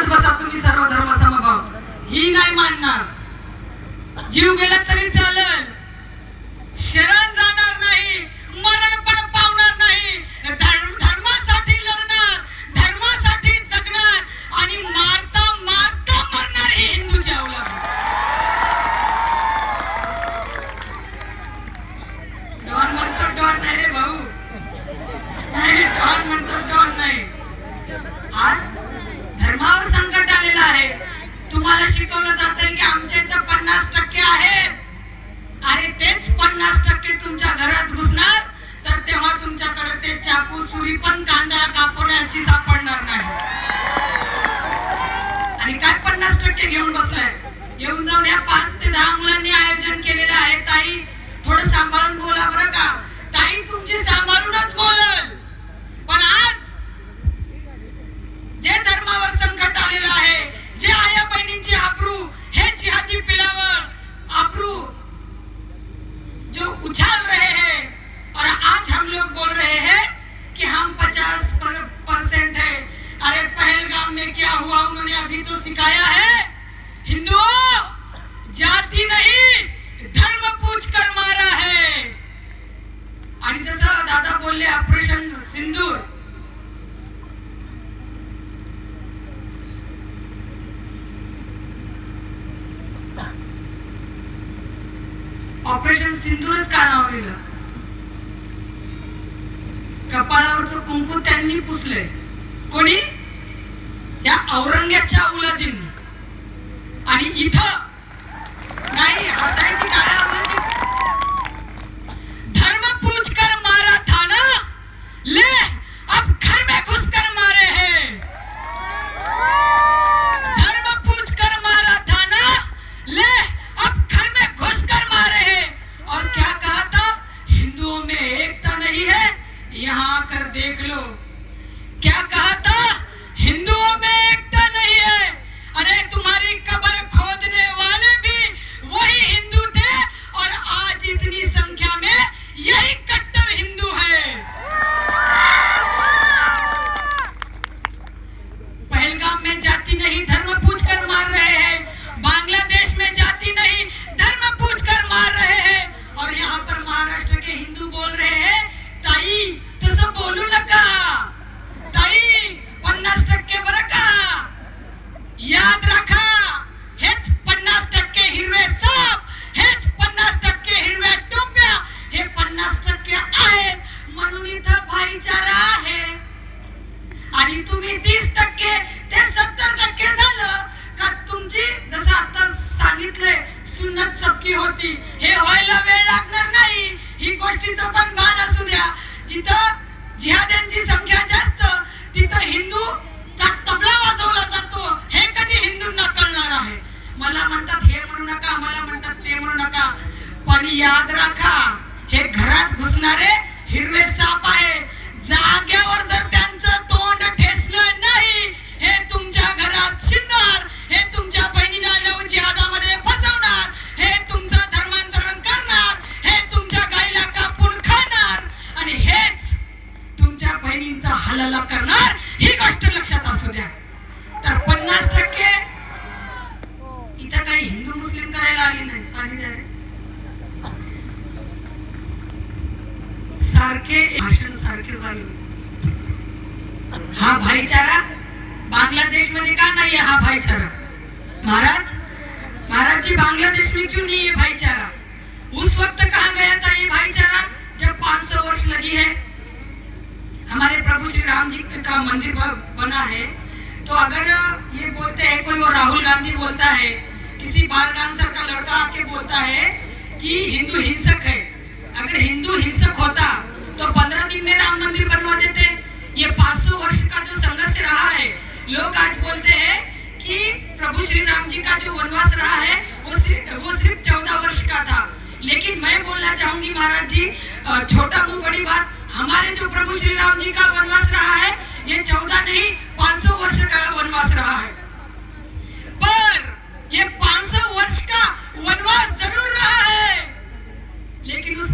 बसा तुम्ही सर्व धर्म समभाव, ही नाही मानणार. जीव गेला तरी चालेल, शरण जाणार नाही, मरण पण पावणार नाही. धर्मासाठी लढणार, धर्मासाठी जगणार आणि मारता मारता मरणार ही हिंदूची अवलाद. डॉन म्हणतो डॉन नाही रे भाऊ, नाही डॉन म्हणतो डॉन नाही. आज धर्मावर संकट आलेलं आहे. तुम्हाला शिकवलं जातंय की आमच्या इथं 50% आहेत. अरे तेच 50% तुमच्या घरात घुसणार तर तेव्हा तुमच्याकडे ते चाकू सुरी पण कांदा कापण्याची सापडणार नाही. आणि काय 50% घेऊन बसलाय. येऊन जाऊन या 5 ते 10 मुलांनी आयोजन केलेलं आहे. ताई थोडं सांभाळून बोला बरं का. ताई तुमची सांभाळूनच बोलल. पण आज जे धर्मावर संकट आलेलं आहे, जे आया बहिणींची आबरू, हे जिहादी पिलावर आबरू जो उछाल रहे हैं और आज हम लोग बोल रहे हैं कि हम 50% है. अरे पहलगाम में क्या हुआ उन्होंने अभी तो सिखाया है. हिंदुओं जाति नहीं धर्म पूछ कर मारा है. आणि जसं दादा बोलले ऑपरेशन सिंदूर, ऑपरेशन सिंदूरच का नाव दिलं. कपाळावरचं कुंकू त्यांनी पुसले. कोणी? या औरंग्याच्या औलादींनी. आणि इथं नाही हसायची, टाळ्या वाजवायची. धर्म पूछ कर मारा था ना, ले अब घर में घुस कर मारे हैं. धर्म पूछ कर मारा था ना, ले अब घर में घुस कर मारे हैं. और क्या कहा था? हिंदुओं में एकता नहीं है, यहाँ आकर देख लो. क्या कहा था? हिंदुओं में एकता नहीं है. अरे तुम्हारी कब्र खोदने वाले भी वही हिंदू थे और आज इतनी संख्या में यही कट्टर हिंदू है. पहलगाम में जाति नहीं धर्म पूछ कर मार रहे हैं. बांग्लादेश में जाति नहीं धर्म पूछ कर मार रहे हैं. और यहाँ पर महाराष्ट्र के हिंदू बोल रहे हैं ताई तसं बोलू नका. ताई 50% बरं का. याद राखा, हेच 50% हिरवे साप, हेच 50% हिरव्या टोप्या, हे 50% आहेत म्हणून इथं भाईचारा आहे. आणि तुम्ही 30% ते 70% झालं का तुमची, जसं आता सांगितलंय, सुन्नत सबकी होती. हे व्हायला वेळ लागणार नाही. ही गोष्टीचं पण भान असू द्या. जिथं जिहाद्यांची संख्या जास्त तिथं हिंदूचा तबला वाजवला जातो. हे कधी हिंदूंना कळणार आहे. मला म्हणतात हे म्हणू नका, मला म्हणतात ते म्हणू नका. पण याद राखा, हे घरात घुसणारे हिरवे साप आहे. जाग्यावर जर त्यांचं तोंड ठेसलं नाही, हे तुमच्या घरात शिरणार, हे तुमच्या बहिणीला लव जिहादामध्ये फसवणार, हे तुमचं धर्मांतरण करणार, हे तुमच्या गाईला कापून खाणार आणि हेच तुमच्या बहिणींचा हलाला करणार. ही गोष्ट लक्षात असू द्या. तर 50% इथं काही हिंदू मुस्लिम करायला आली नाही. आणि सारखे भाषण सारखे झाले. हा भाईचारा बांग्लादेश मध्ये का नाही है? हा भाईचारा महाराज जी बांग्लादेश में क्यों नहीं है भाईचारा? उस वक्त कहा गया था ये भाईचारा जब 500 वर्ष लगी है. हमारे प्रभु श्री राम जी का मंदिर बना है. तो अगर ये बोलते हैं कोई, और राहुल गांधी बोलता है, किसी बार डांसर का लड़का आके बोलता है कि हिंदू हिंसक है. अगर हिंदू हिंसक होता तो 15 दिन में राम मंदिर बनवा देते. ये 500 वर्ष का जो संघर्ष रहा है, लोग आज बोलते हैं कि प्रभु श्री राम जी का जो वनवास रहा है वो सिर्फ 14 वर्ष का था. लेकिन मैं बोलना चाहूंगी महाराज जी, छोटा मुंह बड़ी बात, हमारे जो प्रभु श्री राम जी का वनवास रहा है ये 14 नहीं 500 वर्ष का वनवास रहा है. पर ये 500 वर्ष का वनवास जरूर रहा है, लेकिन उस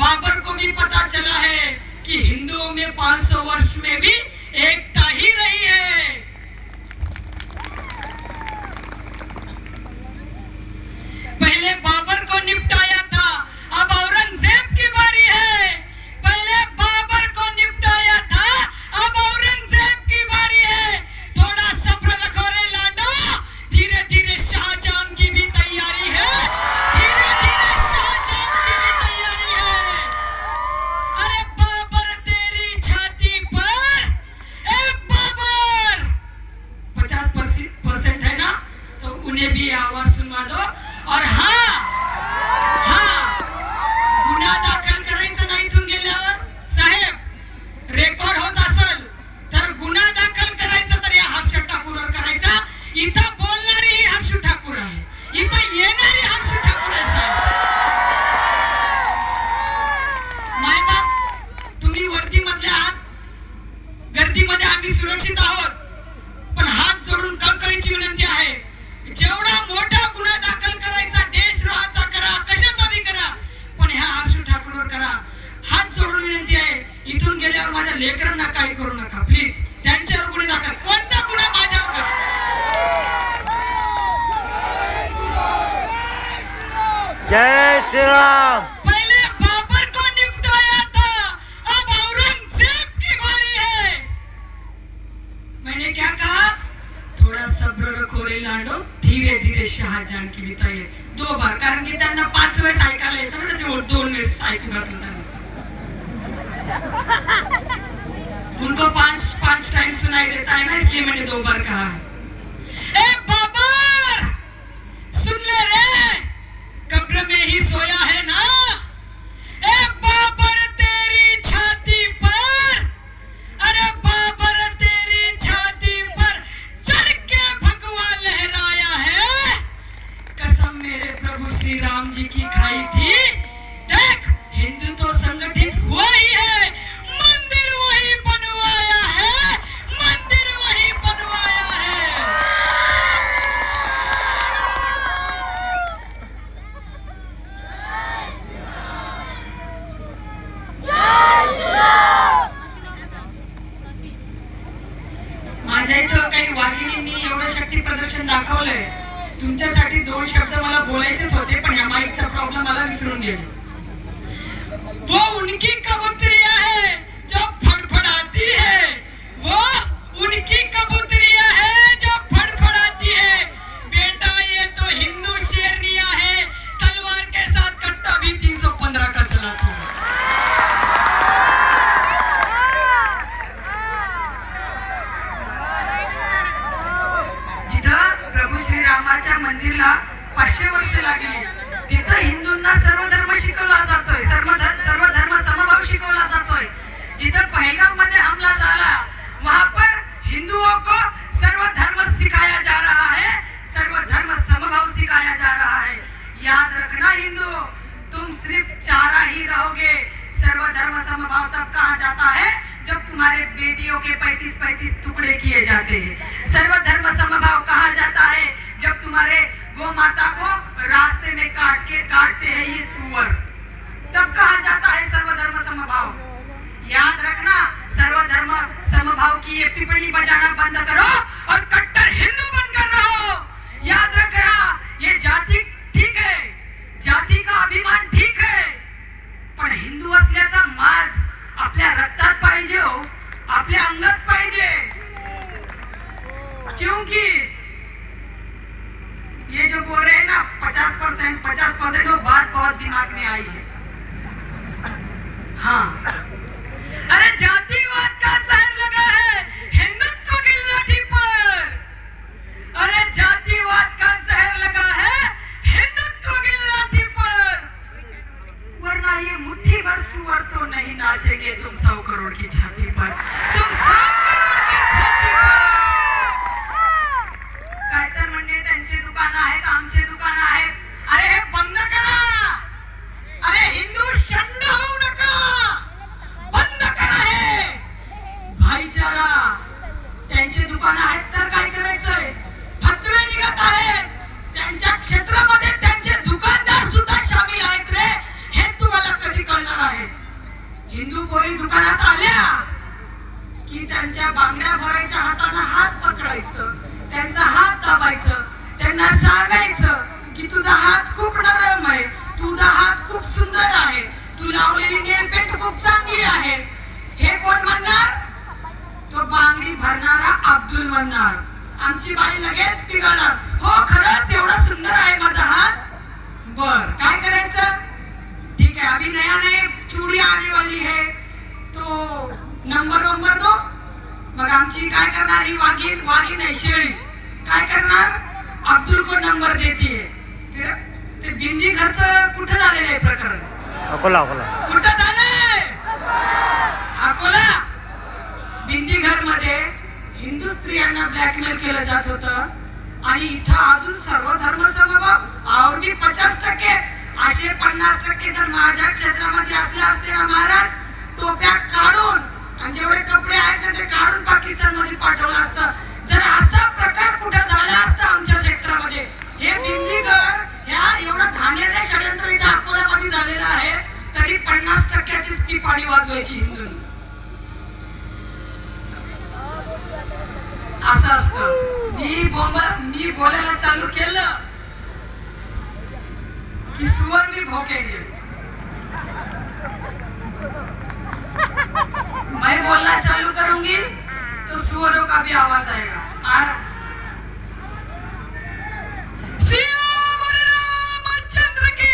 बाबर को भी पता चला है कि हिंदुओं में 500 वर्ष में भी एकता ही रही है. उन्हें भी आवाज सुनवा दो. और हा गुन्हा दाखल करायचं नाही इथून गेल्यावर. साहेब रेकॉर्ड होत असेल तर गुन्हा दाखल करायचा तर या हर्ष ठाकूरवर करायचा. इथं बोलणारी ही हर्ष ठाकूर आहे, इथं येणारी हर्ष ठाकूर आहे. साहेब मायबाप तुम्ही वर्दीमधले आहात, गर्दीमध्ये आम्ही सुरक्षित आहोत, पण हात जोडून कळकळीची विनंती आहे, जेवढा मोठा गुन्हा दाखल करायचा देशद्रोहाचा करा, कशाचा बी करा, पण ह्या हर्ष ठाकूरवर करा. हात जोडून विनंती आहे, इथून गेल्यावर माझ्या लेकरांना काही करू नका प्लीज. त्यांच्यावर गुन्हे दाखल, कोणता गुन्हा माझ्यावर करा. जय श्री राम. पहले बाबर को निपटाया था, अब औरंगजेब की बारी है. मैंने क्या कहा? थोड़ा सब्र रखो रे लांडो, धीरे धीरे शाहजहां की बिताई. 2 बार, कारण की त्यांना 5 वेळेस ऐकायला येतं ना, त्याच्यामुळे 2 वेळेस ऐकू घातलं त्यांना. उनको 5 टाइम सुनाई देता है ना, इसलिए मैंने 2 बार कहा. ए बाबर सुन ले रे, कब्र में ही सोया है ना. ए बाबर तेरी छाती पर, अरे बाबर तेरी छाती पर चढ़ के भगवा लहराया है. कसम मेरे प्रभु श्री राम जी की खाई थी. देख हिंदू तो संगठित हुआ ही है, मंदिर वही बनवाया है, मंदिर वही बनवाया है. माझ्या इथं काही वाघिणींनी एवढं शक्ती प्रदर्शन दाखवलंय. तुमच्यासाठी 2 शब्द मला बोलायचेच होते, पण या माईकचा प्रॉब्लेम मला विसरून गेलो. वो उनकी कबूतरियां है जो फड़फड़ाती है, वो उनकी कबूतरियां है जो फड़फड़ाती है. बेटा ये तो हिंदू शेरनियां है, तलवार के साथ कट्टा भी 315 का चलाती है. जिथं प्रभू श्रीरामाच्या मंदिरला 500 वर्ष लागली, तिथं हिंदूंना सर्व धर्म शिकवला जातोय, सर्व धर्म समभाव शिकवला जातोय. जिथं पहलगाम मध्ये हमला झाला, वहां पर हिंदुओं को सर्व धर्म सिखाया जा रहा है, सर्व धर्म समभाव सिखाया जा रहा है. याद रखना हिंदुओं, तुम सिर्फ चारा ही रहोगे. सर्व धर्म समभाव तब कहा जाता है जब तुम्हारे बेटियों के 35-35 टुकड़े किए जाते हैं. सर्व धर्म समभाव कहा जाता है जब तुम्हारे गौ माता को रास्ते में काटते हैं ये सुअर, तब कहा जाता है सर्वधर्म समभाव. याद रखना, सर्वधर्म समभाव की ये टिप्पणी बजाना बंद करो और कट्टर हिंदू बनकर रहो. याद रखना, ये जाति ठीक है, जाती का अभिमान ठीक है, पण हिंदू असल्याचा माज आपल्या रक्तात पाहिजे हो, आपल्या अंगात पाहिजे. क्योंकि ये जो बोल रहे हैं ना 50% वो बात बहुत दिमाग में आई है. हाँ, अरे जातिवाद का जहर लगा है हिंदुत्व की लाठी पर. अरे जातिवाद का जहर लगा है हिंदुत्व की लाठी पर. वरना ये मुट्ठी भर सुअर तो नहीं नाचेंगे तुम 100 करोड़ की छाती पर, तुम 100 करोड़ की छाती पर. काय तर म्हणणे त्यांचे दुकान आहेत, आमचे दुकान आहेत. अरे हे बंद करा. अरे हिंदू शंड होऊ नका, बंद करा हे भाईचारा. त्यांचे दुकान आहेत तर काय करायचंय, फतवे निघत आहेत. त्यांच्या क्षेत्रामध्ये त्यांचे दुकानदार सुद्धा शामिल आहेत रे, हे तुम्हाला कधी कळणार आहे. हिंदू पोरी दुकानात आल्या की त्यांच्या बांगड्या भरायच्या हाताने हात पकडायचं, त्यांचा हात दाबायचं, त्यांना सांगायचं की तुझा हात खूप नरम आहे, तुझा हात खूप सुंदर आहे, तू लावलेली नेल पेंट खूप चांगली आहे. हे कोण म्हणणार? तो बांगडी भरणारा अब्दुल म्हणणार. आमची बाई लगेच पिघळणार, हो खरंच एवढा सुंदर आहे माझा हात. बर काय करायचं? ठीक है, अभी नया नया चूड़ी आने वाली है तो नंबर दो. मग आमची काय करणार ही वाघीण नाही शेळी काय करणार? अब्दुल को नंबर देतीये. ते बिंदी घरचं कुठं झालेलं आहे प्रकरण? अकोला कुठं झालंय? अकोला. बिंदी घर मध्ये हिंदू स्त्रियांना ब्लॅकमेल केलं जात होतं आणि इथं अजून सर्व धर्म समभाव और भी 50%, असे 50% जर माझ्या क्षेत्रामध्ये असले असते ना महाराज, टोप्या काढून आणि जेवढे कपडे आहेत ना ते काढून पाकिस्तान मध्ये पाठवलं असतं. जर असा प्रकार कुठे झाला असता आमच्या क्षेत्रामध्ये, हे बिंदीकर ह्या एवढं घाणेरडं षडयंत्र इथं अकोल्यामध्ये झालेलं आहे, तरी 50%चीच ती पाणी वाजवायची हिंदूंनी. असं असतं. मी बोलायला चालू केलं की सुअर भी भौंकेंगे. मैं बोलना चालू करूंगी तो सुअरों का भी आवाज आएगा. और श्रीराम रामचंद्र की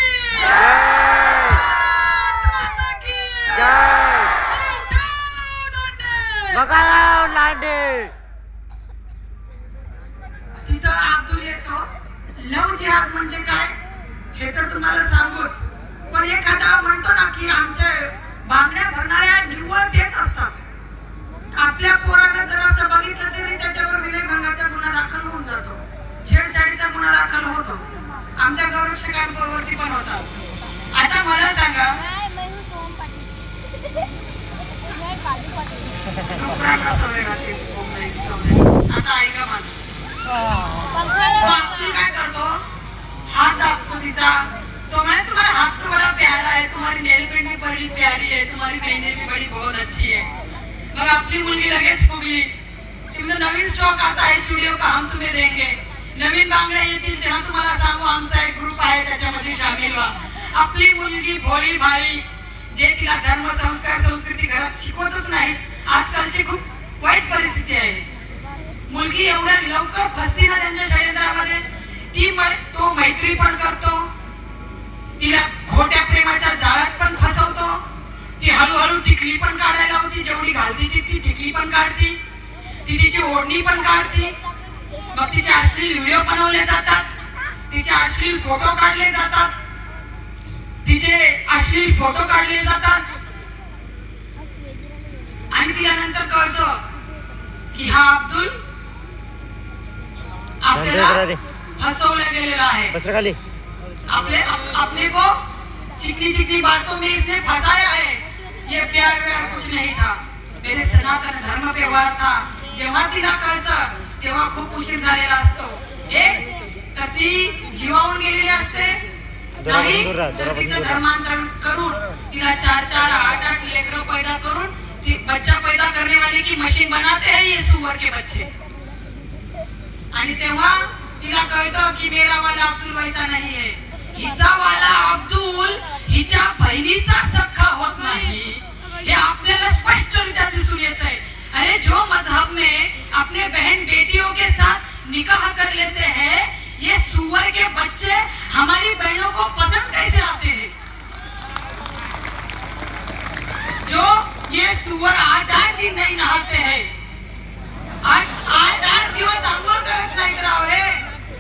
भारत माता की जय. अरे उठाओ दांडे. बघा लांडे. तिथं अब्दुल येतो. लव जिहाद म्हणजे काय हे तर तुम्हाला सांगूच, पण एखादा म्हणतो ना की आमच्या बांगड्या भरणाऱ्या निव्वळ तेच असतात. आपल्या पोरांना जर असं बघितलं तरी त्याच्यावर विनयभंगाचा गुन्हा दाखल होऊन जातो, छेडछाडीचा गुन्हा दाखल होतो. आमच्या गौरक्षकांवरती पण होता. आता मला सांगा, नोकरांना सवय राहते बोंबलायची सवय. आता ऐका माझं. तो अब्दुल काय करतो, हात दाबतो तिचा. तो म्हणे तुम्हारा हाथ तो बड़ा प्यारा है, तुम्हारी नेल पेंट भी बड़ी प्यारी है, तुम्हारी मेहंदी भी बड़ी बहुत अच्छी है. मग आपली मुलगी लगेच फुगली. ती म्हणते नवीन स्टॉक आता है चुडियों का, हम तुम्हें देंगे. नवीन बांगड्या येतील तेव्हा तुम्हाला सांगू, आमचा एक ग्रुप आहे त्याच्यामध्ये सामील व्हा. आपली मुलगी भोळी भारी, जे तिला धर्म संस्कार संस्कृती घरात शिकवतच नाही. आजकालची खूप वाईट परिस्थिती आहे. मुलगी एवढ्या लवकर फसती ना त्यांच्या षडयंत्रामध्ये. तो मैत्री पण करतो, तिला खोट्या प्रेमाच्या जाळ्यात पण फसवतो. ती हळूहळू टिकली पण काढायला होती, जेवढी घालती ती टिकली पण काढती, ती तिची ओढणी पण काढती. मग तिचे अश्लील व्हिडिओ बनवले जातात, तिचे अश्लील फोटो काढले जातात, आणि तिला नंतर कळतं की हा अब्दुल आपल्याला फसवला गेलेला आहे. अपने को चिकनी चिकनी बातों में इसने फंसाया है. ये प्यार व्यार कुछ नहीं था, मेरे सनातन धर्म पे वार था. जेव्हा तिला कळतं तेव्हा खूप उशीर झालेला असतो. एक तर ती जीवावून गेलेली असते, नाही तर तिचं धर्मांतरण करून तिला 4-4, 8-8 लेकरं पैदा करून ती बच्चा पैदा करने वाले की मशीन बनाते हैं ये सुअर के बच्चे. आणि तेव्हा तिला कळतं की मेरा वाला अब्दुल वैसा नाही है. हिचा वाला अब्दुल हिच्या बहिणीचा सख्खा होत नाही, हे आपल्याला स्पष्टरित्या दिसून येतंय. अरे जो मजहब में अपने बहन बेटियों के साथ निकाह कर लेते हैं, ये सुअर के बच्चे हमारी बहनों को पसंद कैसे आते हैं? जो ये सुअर 8-8 दिन नहीं नहाते हैं, 8-8 दिवस आंघोळ करत नाहीत राव. हे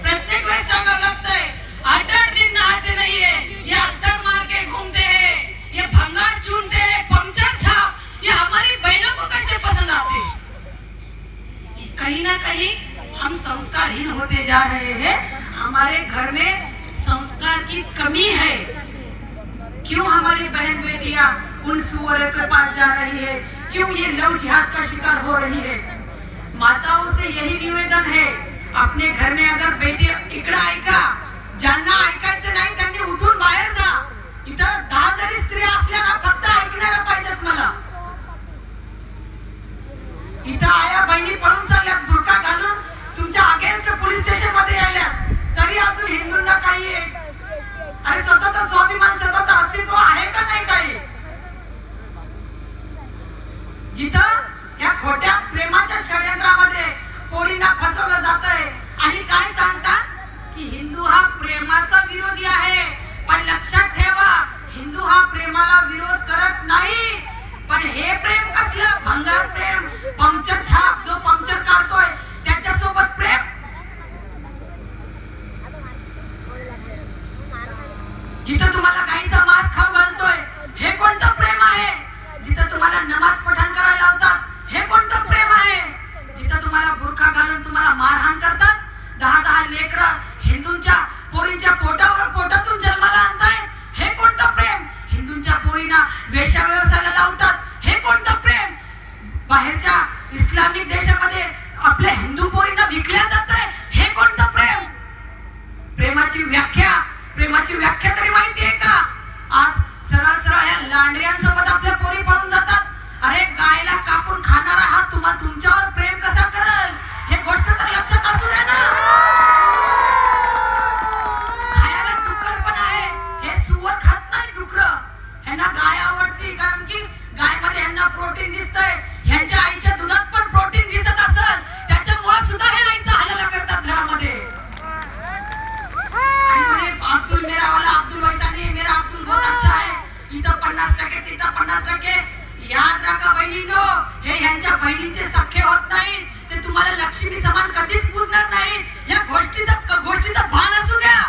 प्रत्येक वेळेस सांगावं लागतंय, 8-8 दिन नहाते नहीं है, ये अत्तर मार के घूमते हैं, ये भंगार चूनते हैं, पंक्चर छाप, ये हमारी बहनों को कैसे पसंद आते हैं? कहीं ना कहीं हम संस्कारहीन होते जा रहे हैं. हमारे घर में संस्कार की कमी है. क्यों हमारी बहन बेटियां उन सुअरों के पास जा रही है? क्यों ये लव जिहाद का शिकार हो रही है? माताओं से यही निवेदन है, अपने घर में अगर बेटी, इकडे ऐका, ज्यांना ऐकायचं नाही त्यांनी उठून बाहेर जा. इथं 10 जरी स्त्रिया असल्या ना, फक्त ऐकणाऱ्या पाहिजेत मला. इथं आया बहिणी पळून चालल्यात बुरका घालून, तुमच्या अगेन्स्ट पोलीस स्टेशन मध्ये यायल्यात, तरी अजून हिंदूंना काही अरे स्वतःचा स्वाभिमान, स्वतःचं अस्तित्व आहे का नाही? काही जिथं ह्या खोट्या प्रेमाच्या षडयंत्रामध्ये पोरींना फसवलं जातंय आणि काय सांगतात की हिंदू हा प्रेमाचा विरोधी आहे. पण लक्षात ठेवा, हिंदू हा प्रेमाला विरोध करत नाही, पण हे प्रेम कसलं भंगार प्रेम, पंक्चर छाप, जो पंक्चर काढतोय त्याच्यासोबत प्रेम. जिथं तुम्हाला गाईचा मांस खाऊ घालतोय हे कोणतं प्रेम आहे? जिथं तुम्हाला नमाज पठण करायला लावतात हे कोणतं प्रेम आहे? जिथं तुम्हाला बुरखा घालून तुम्हाला मारहाण करतात, 10 लेकरं हिंदूंच्या पोरींच्या पोटातून जन्माला आणतायत हे कोणतं प्रेम? हिंदूंच्या पोरींना वेश्या व्यवसायाला लावतात हे कोणतं प्रेम? बाहेरच्या इस्लामिक देशामध्ये आपल्या हिंदू पोरींना विकल्या जात आहे हे कोणतं प्रेम? प्रेमाची व्याख्या तरी माहिती आहे का? आज सरळ या लांडऱ्यांसोबत आपल्या पोरी पळून जातात. अरे गायला कापून खाणारा हा तुमच्यावर प्रेम कसा करल? हे गोष्ट तर लक्षात असू द्या ना. खायला डुक्कर पण आहे, हे सुवर खात नाही डुकर. ह्यांना गाय आवडते कारण की गायमध्ये ह्यांना प्रोटीन दिसतंय. ह्यांच्या आईच्या दुधात पण प्रोटीन दिसत असेल, त्याच्यामुळे सुद्धा हे आईचा हलाला करतात घरामध्ये. आणि म्हणे अब्दुल वैसानी मेरा अब्दुल बहुत अच्छा है. इथं 50% तिथं 50%. याद राखा बहिणींनो, हे ह्यांच्या बहिणींचे सख्खे होत नाहीत. ते तुम्हाला लक्ष्मी समान कधीच पूजणार नाहीत. या गोष्टीचा भान असू द्या.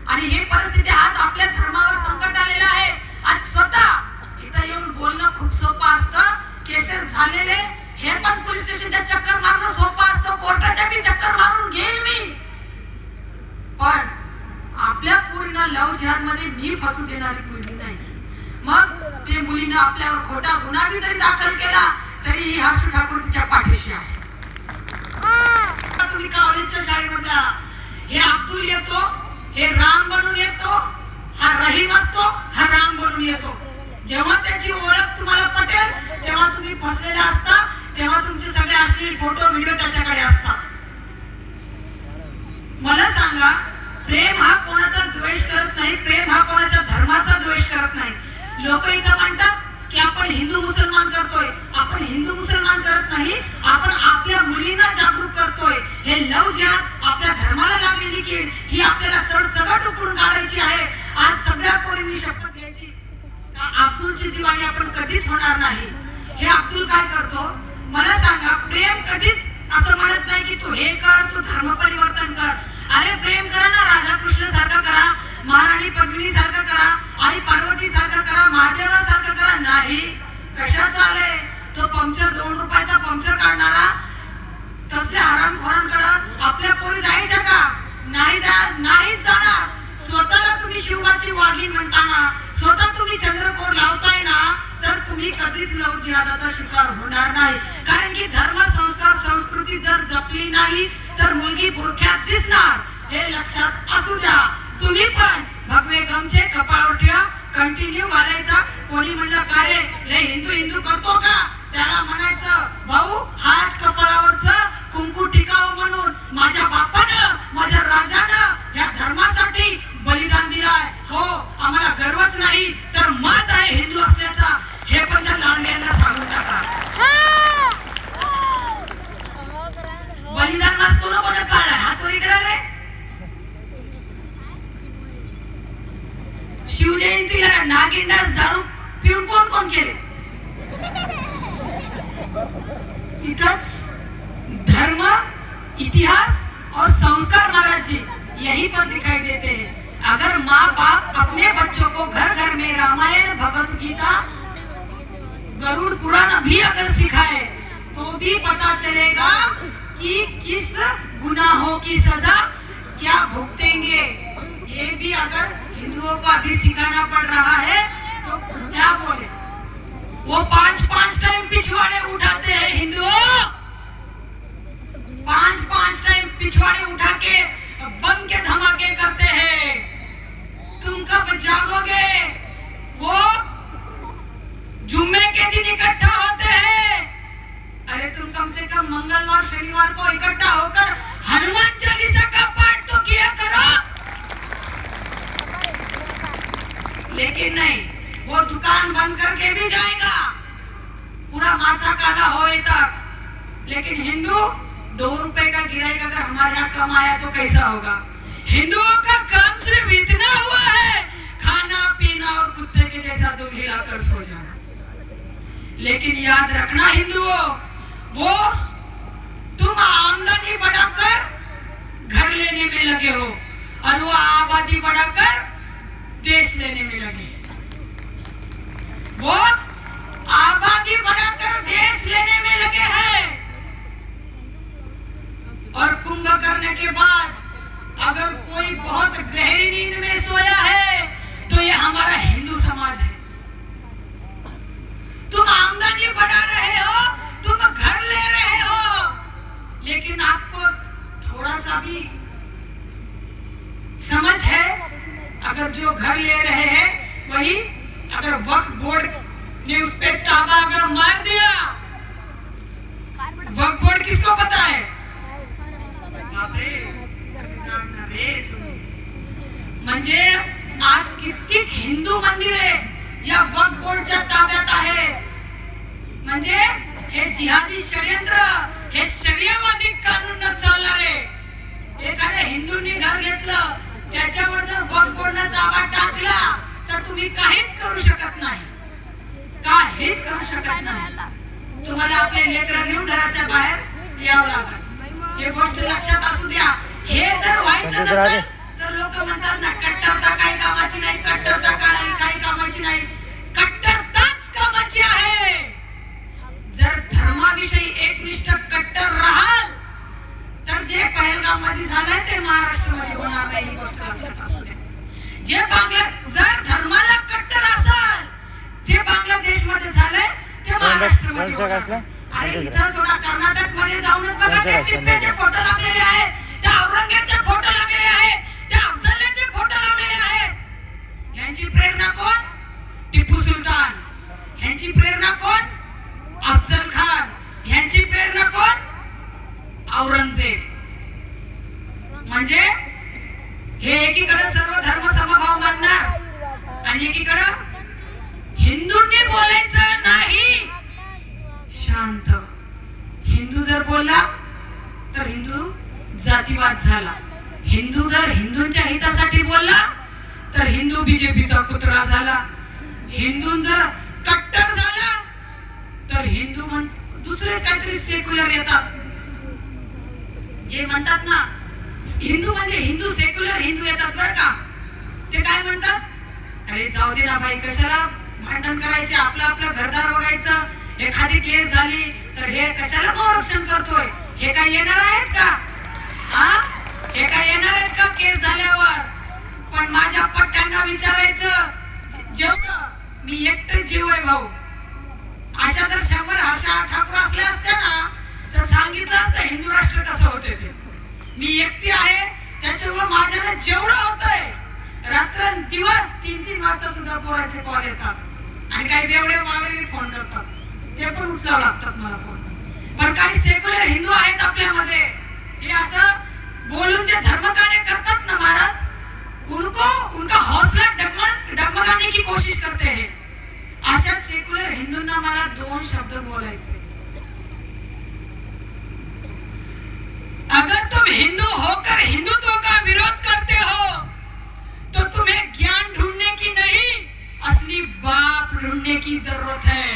आणि ही परिस्थिती आज आपल्या धर्मावर संकट आलेलं आहे. आज स्वतः इथं येऊन बोलणं खूप सोपं असतं. केसेस झालेले हे पण पोलीस स्टेशनच्या चक्कर मारणं सोपं असतं. कोर्टाच्या बी चक्कर मारून घेईल मी. पण आपल्या पूर्ण लव जिहाद मध्ये मी फसू देणारी मुलगी नाही. मग ते मुलीनं आपल्यावर खोटा गुन्हा जरी दाखल केला तरी हर्ष ठाकूर तिच्या पाठीशी आहे. तुम्ही कॉलेजच्या शाळेमधला हे अब्दुल येतो, हे राम बनून येतो, हा रहीम असतो, हा राम बनून येतो. जेव्हा त्याची ओळख तुम्हाला पटेल तेव्हा तुम्ही फसलेले असता. तेव्हा तुमचे सगळे अश्लील फोटो व्हिडिओ त्याच्याकडे असतात. मला सांगा, प्रेम हा कोणाचा द्वेष करत नाही, प्रेम हा कोणाच्या धर्माचा द्वेष करत नाही. लोक इथं म्हणतात की आपण हिंदू मुसलमान करतोय. आपण हिंदू मुसलमान करत नाही, आपण आपल्या मुलींना जागरूक करतोय. हे लव जिहाद आपल्या धर्माला लागलेली कीड ही आपल्याला सरसकट उकळून काढायची आहे. आज सगळ्या पोरींनी शपथ घ्यायची का अब्दुलची दिवाणी आपण कधीच होणार नाही. हे अब्दुल काय करतो मला सांगा? प्रेम कधीच असं म्हणत नाही की तू हे कर, तू धर्म परिवर्तन कर. अरे प्रेम करा ना, राधाकृष्ण सारखं करा, महाराणी पद्मिनी सारखं करा, आई पार्वती सारखं करा, महादेवा सारखं करा. नाही, कशाचं आलंय तो पंक्चर, 2 रुपयाचा पंक्चर काढणारा तसल्या हरामखोरांकडे आपल्या पोरी जायच्या का? नाहीच जाणार. स्वतःला तुम्ही शिवबाची वाघीण म्हणताना, स्वतः तुम्ही चंद्रकोर लावताय ना, तर तुम्ही कधीच लव जिहादाचा शिकार होणार नाही. कारण की धर्म, संस्कार, संस्कृती जर जपली नाही तर मुलगी बुरख्यात दिसणार. हे लक्षात असू द्या. तुम्ही पण भगवे गमछे कपाळावर ठेवा, कंटिन्यू घालायचा. कोणी म्हणलं का रे लय हिंदू करतो का? त्याला म्हणायचं भाऊ हाच कपाळावरचं कुंकू टिकावं म्हणून माझ्या बापानं, माझ्या राजानं या धर्मासाठी बलिदान दिलाय. हो, आम्हाला गर्वच नाही तर माज आहे हिंदू असल्याचा. हे पण त्या लांडग्यांना सांगून टाका. बलिदान मास कोणी पाळलाय? हात वरी करा रे. शिवजयंतीला नागिंडास दारू पिऊन कोण केले? इथंच धर्म, इतिहास और संस्कार महाराज जी यही पर दिखाई देते हैं. अगर माँ बाप अपने बच्चों को घर घर में रामायण, भगवत गीता, गरुड़ पुराण भी अगर सिखाए तो भी पता चलेगा कि किस गुनाहों की सजा क्या भुगतेंगे. ये भी अगर हिंदुओं को अभी सिखाना पड़ रहा है तो क्या बोले. वो 5 टाइम पिछवाड़े उठाते हैं हिंदुओं. 5 टाइम पिछवाड़े उठा के बम के धमाके करते हैं. तुम कब जागोगे? वो जुम्मे के दिन इकट्ठा होते हैं. अरे तुम कम से कम मंगलवार शनिवार को इकट्ठा होकर हनुमान चालीसा का पाठ तो किया करो. लेकिन नहीं, वो दुकान बंद करके भी जाएगा, पूरा माथा काला होए तक. लेकिन हिंदू 2 रुपए का गिराइक अगर हमारे यहाँ कम आया तो कैसा होगा? हिंदुओं का काम सिर्फ इतना हुआ है, खाना पीना और कुत्ते के जैसा तुम हिलाकर सो जाना. लेकिन याद रखना हिंदुओं, वो तुम आमदनी बढ़ाकर घर लेने में लगे हो और वो आबादी बढ़ाकर देश लेने में लगे। वो आबादी बढ़ाकर देश लेने में लगे हैं। और कुंभ करने के बाद अगर कोई बहुत गहरी नींद में सोया है तो ये हमारा हिंदू समाज है। तुम आमदनी बढ़ा रहे हो, तुम घर ले रहे हो, लेकिन आपको थोड़ा सा भी समझ है? अगर जो घर ले रहे हैं वही अगर वक्फ बोर्ड ने उस पे तागा अगर मार दिया, वक्फ बोर्ड किसको पता है? म्हणजे आज कित्येक हिंदू मंदिरे या वक्फ बोर्डच्या ताब्यात आहे। म्हणजे हे जिहादी षडयंत्र, हे शरियावादी कानून न चालणारे एखाद्या हिंदूंनी घर घेतलं त्याच्यावर जर वक्फ बोर्डने ताबा टाकला तर तुम्ही काहीच करू शकत नाही, काहीच करू शकत नाही। तुम्हाला आपले लेकरं घेऊन घराच्या बाहेर यावं लागेल, हे गोष्ट लक्षात असू द्या। हे जर व्हायचं नसेल तर लोक म्हणतात ना कट्टरता काही कामाची नाही, कट्टरता काही कामाची नाही। कट्टरताच कामाची आहे। जर धर्माविषयी एकनिष्ठ कट्टर राहाल तर जे पहलगाम मध्ये झालंय ते महाराष्ट्रामध्ये होणार नाही, ही गोष्ट लक्षात असू द्या। जे जर धर्माला कट्टर असाल, जे बांगलादेश मध्ये झालंय ते महाराष्ट्रामध्ये होणार। आणि इथं थोडा कर्नाटक मध्ये जाऊनच बघा, ते टिप्प्याचे फोटो लागलेले आहेत, त्या औरंगजेबचे फोटो लागलेले आहेत, त्या अफजलचे फोटो लावलेले आहेत। यांची प्रेरणा कोण? टिप्पू सुलतान। यांची प्रेरणा कोण? अफजल खान। यांची प्रेरणा कोण? औरंगजेब। म्हणजे हे एकीकडे सर्व धर्म समभाव मानणार आणि एकीकडे हिंदूंनी बोलायचं नाही, शांत। हिंदू जर बोलला तर हिंदू जातीवाद झाला, हिंदू जर हिंदूंच्या हितासाठी बोलला तर हिंदू बीजेपीचा कुत्रा झाला, हिंदू जर कट्टर झाला तर हिंदू दुसरेच काहीतरी सेक्युलर येतात, जे म्हणतात ना हिंदू म्हणजे हिंदू सेक्युलर हिंदू येतात बरं का। ते काय म्हणतात? अरे जाऊ दे ना भाई, कशाला भांडण करायचे, आपलं आपलं घरदार बघायचं। एखादी केस झाली तर हे कशाला संरक्षण करतोय? हे काय येणार आहेत का? हे काय येणार आहेत का केस झाल्यावर? पण माझ्या पट्ट्यांना विचारायचं, जेवढं मी एकटं जीव आहे भाऊ, अशा जर 100 आशा ठाकूर असल्या असत्या ना तर सांगितलं असतं हिंदू राष्ट्र कसं होते ते। मी एकटी आहे त्याच्यामुळे माझ्यानं जेवढं होतंय, रात्रंदिवस 3-3 वाजता सुद्धा पोरांचे कॉल येतात आणि काही बेवडे वावडे फोन करतात, ते पण उचलावं लागतात मला फोन। पण काही सेक्युलर हिंदू आहेत आपल्यामध्ये, हे असं बोलून जे धर्मकार्य करतात ना महाराज, उनका हौसला डगमगाने की कोशिश करते हैं। अशा सेक्युलर हिंदूंना मला 2 शब्द बोलायचे। अगर तुम हिंदू होकर हिंदुत्व का विरोध करते हो तो तुम्हें ज्ञान ढूंढने की नहीं, असली बाप ढूंढने की जरूरत है।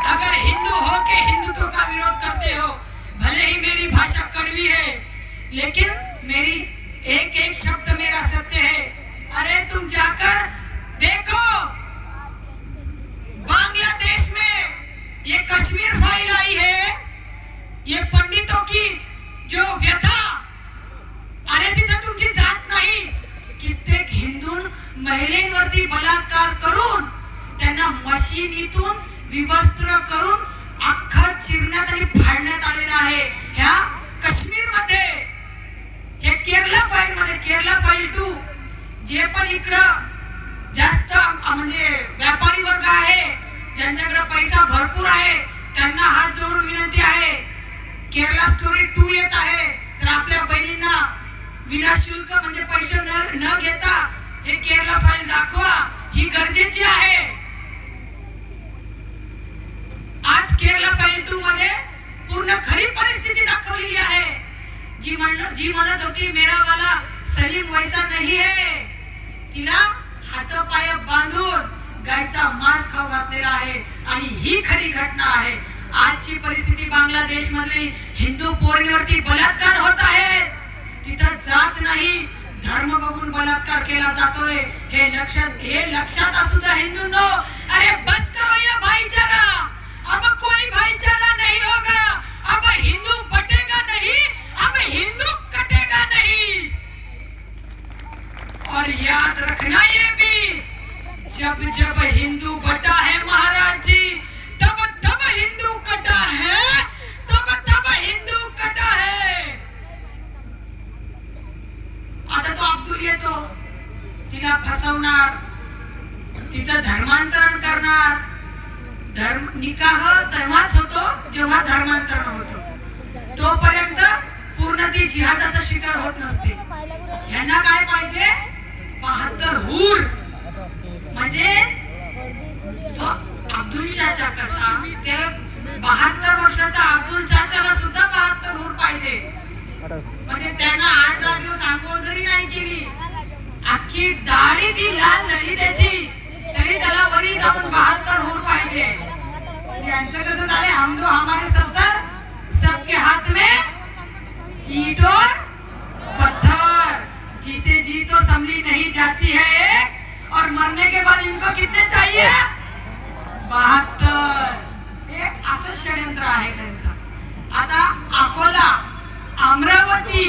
अगर हिंदू हो के हिंदुत्व का विरोध करते हो, भले ही मेरी भाषा कड़वी है लेकिन मेरी एक एक शब्द मेरा सत्य है। अरे तुम जाकर देखो बांग्लादेश में ये कश्मीर फाइल आई है, ये पंडितों की जो व्यथा, अरे तिथं तुमची जात नाही। कित्येक हिंदू महिलांवरती बलात्कार करून त्यांना मशिनीतून विवस्त्र करून अख्खा चिरण्यात आणि फाडण्यात आलेला आहे ह्या काश्मीर मध्ये। हे केरला फाईल मध्ये, केरला फाईल 2, जे पण इकडं जास्त म्हणजे व्यापारी वर्ग आहे, ज्यांच्याकडे पैसा भरपूर आहे, त्यांना हात जोडून विनंती आहे, केरला स्टोरी 2 येत आहे तर आपल्या बहिणींना विनाशुल्क म्हणजे पैसे न घेता हे केरला फाईल दाखवा, ही गरजेची आहे। आज केरला फाईल 2 मध्ये पूर्ण खरी परिस्थिती दाखवलेली आहे। जी म्हणत होती मेरा वाला सलीम वैसा नहीं है, तिला हात पाय बांधून गायचा मांस खाऊ घातलेला आहे आणि ही खरी घटना आहे। आजची परिस्थिती बांगलादेश मधली हिंदू पोरींवरती बलात्कार होत आहे, तिथं जात नाही धर्म बघून बलात्कार केला जातोय, हे लक्षात असू द्या हिंदूंनो. अरे बस करो ये भाईचारा, अब कोई भाईचारा नहीं होगा, अब हिंदू बटेगा नहीं, अब हिंदू कटेगा नहीं. और याद रखना ये भी, जब जब हिंदू बटा है महाराज जी, तब तब हिंदू कटा है, तब तब हिंदू कटा है. आता तो अब्दुल येतो, तिला फसवणार, तिचं धर्मांतरण करणार. निकाह तेव्हाच होतो जेव्हा धर्मांतरण होतो, तोपर्यंत पूर्ण ती जिहादाचा शिकार होत नसते. यांना काय पाहिजे? 72 हूर. म्हणजे तो अब्दुल चाचा कसा, ते 72 वर्षाचा अब्दुल चाचाला सुद्धा 72 हूर पाहिजे. म्हणजे त्यांना 8-10 दिवस आंघोळ जरी नाही केली, अख्खी दाढी ती लाल झाली त्याची, तरी त्याला वरी जाऊन 72 हूर पाहिजे. यांचं कसं झालंय, हम दो हमारे 70, सबके हाथ में ईंट और पत्थर, जीते जी तो संभली नहीं जाती है, और मरने के बाद इनको कितने चाहिए? 72. हे असं षड्यंत्र आहे त्यांचं. आता अकोला, अमरावती,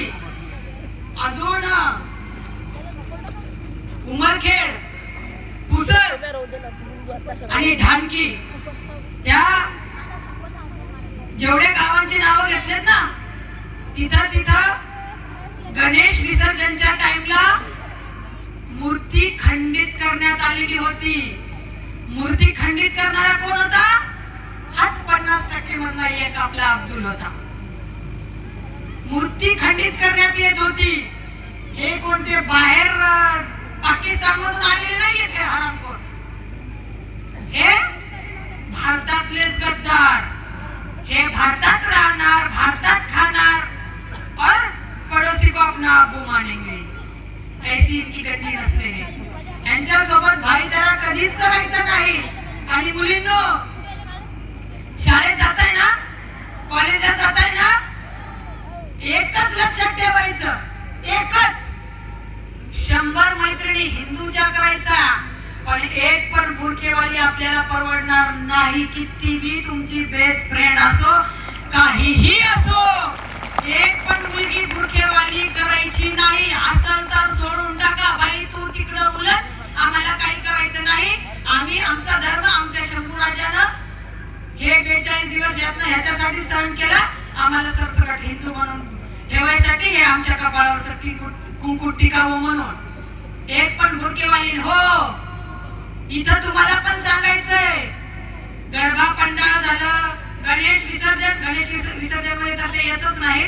अजून उमरखेड, पुसद आणि ढानकी, या जेवढे गावांची नावं घेतलेत ना, तिथं गणेश विसर्जनच्या टाइमला मूर्ती खंडित करण्यात आलेली होती. मूर्ती खंडित करणारा कोण होता? हाच 50% मधला एक आपला अब्दुल होता. मूर्ती खंडित करण्यात येत होती. हे कोणते बाहेर पाकिस्तान मधून आलेले नाहीयेत हे हरामखोर, हे भारतातलेच गद्दार. हे भारतात राहणार, भारतात खाणार, और पड़ोसी को अपना अब्बू मानेंगे, ऐसी इनकी गंदी नसले हैं. यांच्या सोबत भाईचारा कधीच करायचा नाही. आणि मुलींनो, शाळेत जाताय ना, कॉलेजला जाताय ना, एकच लक्षात ठेवायचं, एकच, 100 मैत्रिणी हिंदूच्या करायचा, पण एक पण बुरखेवाली आपल्याला परवडणार नाही. किती बी तुमची बेस्ट फ्रेंड असो, काहीही असो, एक पण मुलगी बुरखेवाली करायची नाही. असेल तर सोडून टाका, बाई तू तिकडं उलट, आम्हाला काही करायचं नाही. आम्ही आमचा धर्म आमच्या शंभूराजानं हे 42 दिवस ह्याच्यासाठी सहन केला, आम्हाला सरसकट हिंदू म्हणून ठेवायसाठी, हे आमच्या कपाळावरचं कुंकू टिकावं म्हणून. एक पण बुरखेवाली हो. इथं तुम्हाला पण सांगायचंय, गरबा पंडाळ झालं, गणेश विसर्जन मध्ये तर ते येतच नाही,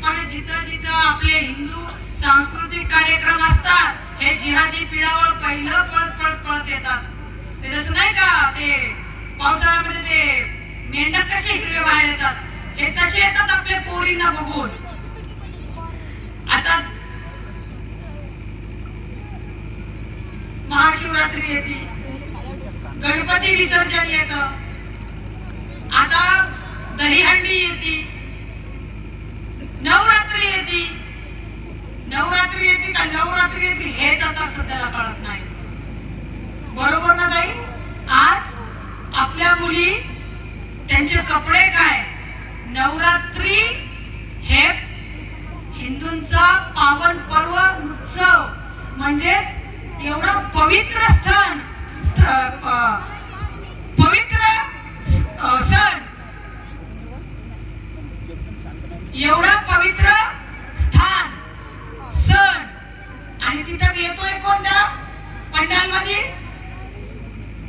पण जिथं जिथं आपले हिंदू सांस्कृतिक कार्यक्रम असतात, हे जिहादी पिळावळ पहिलं पळत येतात. ते जसं नाही का, ते पावसाळ्यामध्ये ते मेंढक कसे हिरवे बाहेर येतात, हे तसे येतात आपल्या पोरींना बघून. आता महाशिवरात्री येते, गणपती विसर्जन येत, आता दहीहंडी येते, नवरात्री येते. नवरात्री येते का नवरात्री येते हेच आता सध्याला कळत नाही. बरोबर ना ताई? आज आपल्या मुली, त्यांचे कपडे काय, नवरात्री हे हिंदूंचा पावन पर्व, उत्सव, म्हणजेच एवढं पवित्र पवित्र सण, एवढा पवित्र स्थान, सण, आणि तिथं येतोय कोणत्या पंडाल मध्ये?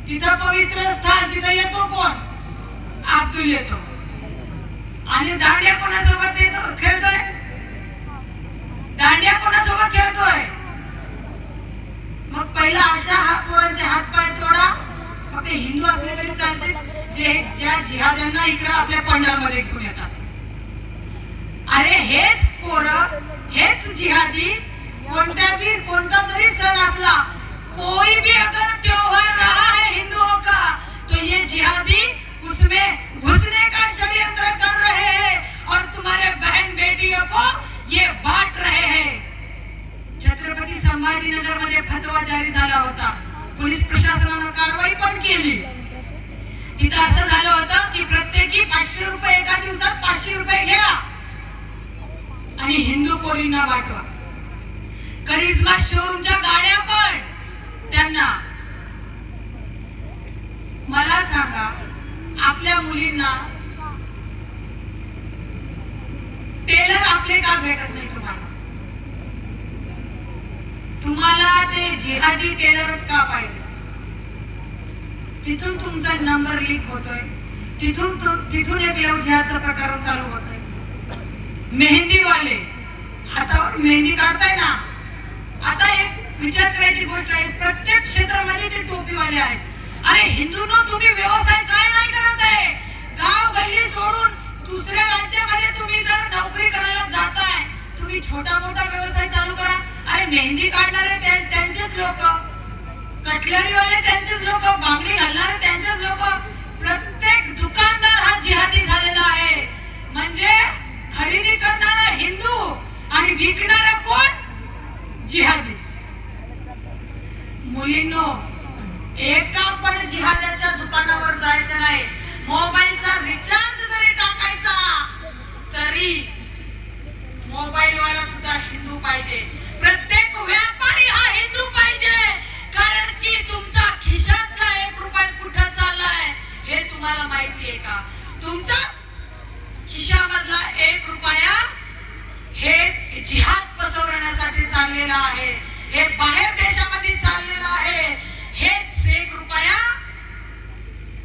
तिथं पवित्र स्थान, तिथं येतो कोण? अब्दुल येतो. आणि दांडिया कोणासोबत येतो, खेळतोय? दांडिया कोणासोबत खेळतोय? मग पहिला अशा पोरांचे हात पाय तोडा, मग ते हिंदू असले तरी चालते, ज्या जिहाद्यांना इकडे आपल्या पंडालमध्ये घेऊन येतात. अरे हेच पोरं, हेच जिहादी, कोणता जरी सण असला, कोई भी अगर त्योहार रहा है हिंदुओं का, तो ये जिहादी उसमें घुसने का षड्यंत्र कर रहे हैं और तुम्हारे बहन बेटियों को ये बांट रहे हैं. छत्रपति फतवा जारी झाला होता. पोलीस प्रशासनानं कारवाई पण केली. तिथं असं झालं होतं की प्रत्येकी 500 रुपये एका दिवसात 500 रुपये घ्या आणि हिंदू पोरींना वाटवा. करिश्मा शोरूमच्या गाड्या पण त्यांना. मला सांगा, आपल्या मुलींना टेलर आपले का भेटत नाही तुम्हाला? तुम्हाला ते जिहादी टेलरच का पाहिजे? तिथून तुमचा नंबर लीक होतोय, तिथून एक लव जिहादचा प्रकार चालू होतोय. मेहंदीवाले हातावर मेहंदी काढताय ना, आता एक विचार करायची गोष्ट आहे, प्रत्येक क्षेत्रामध्ये ते टोपीवाले आहेत. अरे हिंदूंनो, तुम्ही व्यवसाय काय नाही करत आहे? गाव गल्ली सोडून दुसऱ्या राज्यामध्ये तुम्ही जर नोकरी करायला जाताय, तुम्ही छोटा मोठा व्यवसाय चालू करा. अरे मेहंदी काढणारे त्यांचेच लोक, कटलरीवाले त्यांचेच लोक, बांगडी घालणारे त्यांचेच लोक. प्रत्येक दुकानदार हा जिहादी झालेला आहे. म्हणजे खरेदी करणारा हिंदू आणि विकणारा कोण? जिहादी. मुलींनो, एका पण जिहाद्याच्या दुकानावर जायचं नाही. मोबाईलचा रिचार्ज जरी टाकायचा तरी मोबाईल वाला सुद्धा हिंदू पाहिजे. प्रत्येक व्यापारी हा हिंदू पाहिजे. कारण की तुमच्या खिशातला 1 रुपया कुठं चाललाय हे तुम्हाला माहिती आहे का? तुमचा खिशामधला 1 रुपया हे जिहाद पसरवण्यासाठी चाललेला आहे, हे बाहेर देशामध्ये चाललेला आहे. हेच 1 रुपया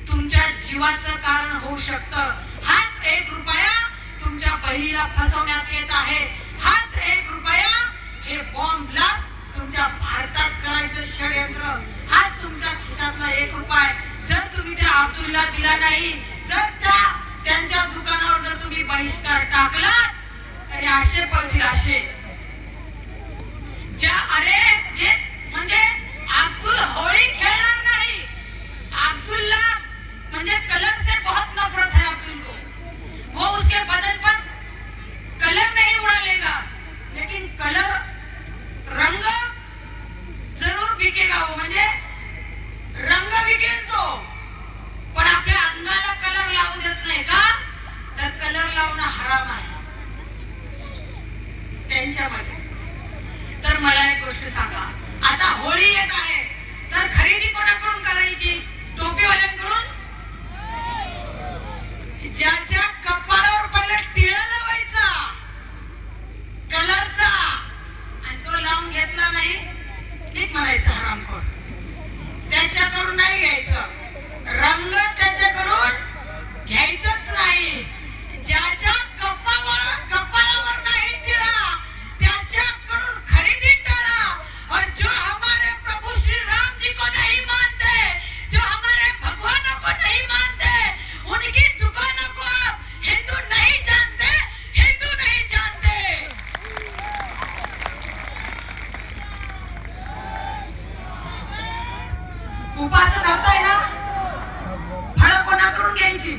तुमच्या जीवाचं कारण होऊ शकतं. हाच 1 रुपया तुमच्या बहिणीला फसवण्यात येत आहे. हाच 1 रुपया हे बॉम्ब ब्लास्ट तुमच्या भारतात करायचं षडयंत्र. हाच तुमच्या खिशातला 1 रुपया. जर तुम्ही त्या अब्दुलला दिला नाही, जर त्यांच्या दुकानावर जर तुम्ही बहिष्कार टाकला, तर असे पडतील असे. जे म्हणजे अब्दुल होळी खेळणार नाही. अब्दुल्ला म्हणजे कलर से बहुत नफरत है अब्दुल को. वो उसके बदन पर कलर नहीं उड़ालेगा, लेकिन कलर रंग जरूर बिकेगा. वो म्हणजे रंग विकेल तो, पण आपल्या अंगाला कलर लावू देत नाही. का? तर कलर लावणं हराम आहे त्यांच्यामध्ये. तर मला एक गोष्ट सांगा, आता होळी येत आहे, तर खरेदी कोणाकडून करायची? टोपीवाल्यांकडून. ज्याच्या कपाळावर पहिला टिळा लावायचा कलरचा, आणि जो लावून घेतला नाही नीट म्हणायचं हरामखोर. त्याच्याकडून नाही घ्यायचं रंग, त्याच्याकडून घ्यायचंच नाही. ज्याच्या कपाळावर नाही टिळा, त्याच्याकडून खरेदी टाळा. और जो हमारे प्रभु श्री राम जी को नहीं मानते, जो हमारे भगवानों को नहीं मानते, उनकी दुकानों को आप हिंदू नहीं जानते, हिंदू नहीं जानते. उपास धरताय ना, फळं कोणाकडून घ्यायची?